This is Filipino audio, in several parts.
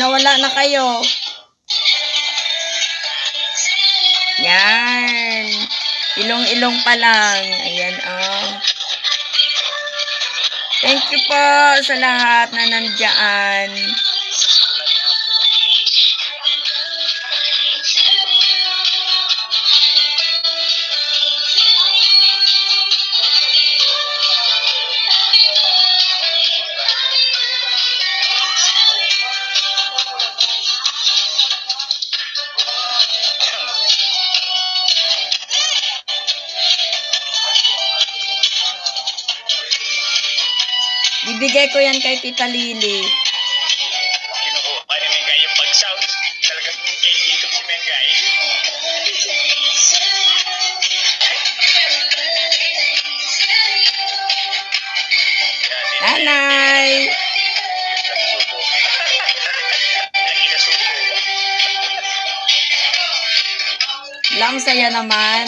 nawala na kayo. Yan. Ilong-ilong pa lang. Ayan, oh. Thank you po sa lahat na nandiyan. Bibigay ko yan kay Tita Lily. Kinukuha ni Mengay yung pag-sound. Talagang kay dito si Mengay. Nanay! Lang saya naman.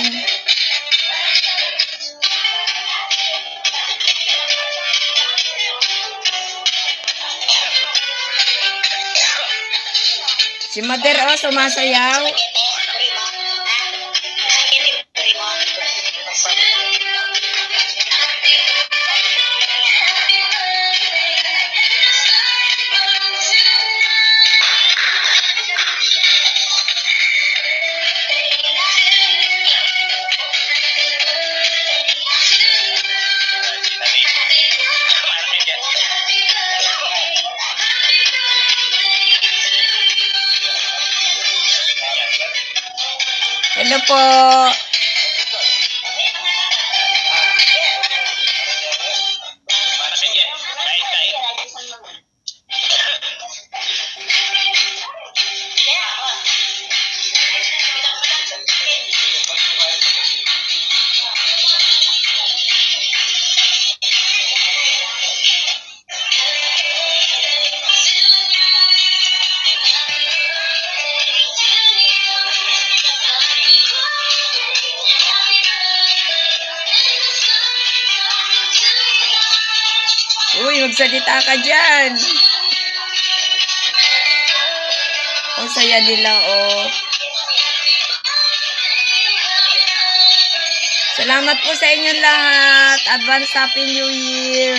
Si Mother, oh, sumasayaw. Hello po. Para kanya. Kain. Uy, magsalita ka dyan. Ang saya nila, oh. Salamat po sa inyong lahat. Advance Happy New Year.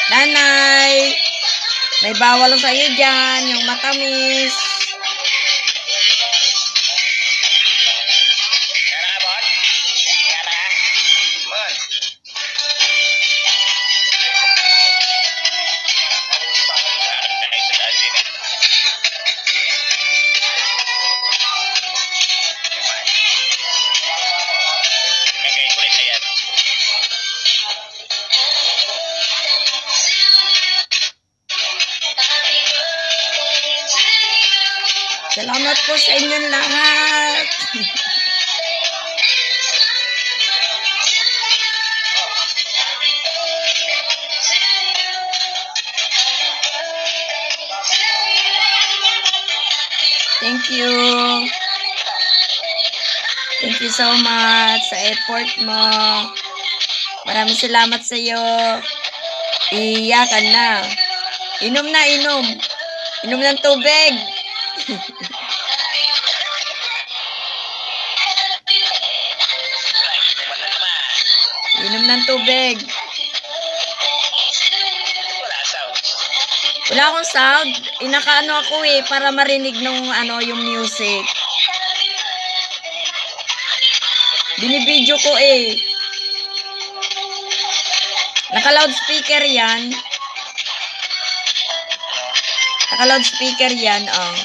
Nanay, may bawal sa iyo dyan, yung matamis. Salamat po sa inyong lahat. Thank you. Thank you so much sa effort mo. Maraming salamat sa iyo. Iyakan na. Inom na, inom. Inom ng tubig. Inom ng tubig. Wala akong sound. Inakaano ako eh, para marinig nung yung music. Binibidyo ko eh. Naka-loudspeaker yan. Naka-loudspeaker yan, oh.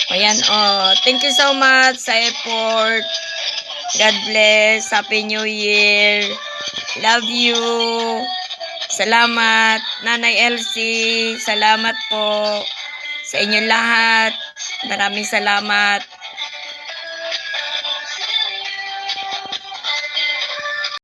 Ayan, oh. Thank you so much sa effort. God bless. Happy New Year. Love you. Salamat, Nanay Elsie. Salamat po sa inyong lahat. Maraming salamat.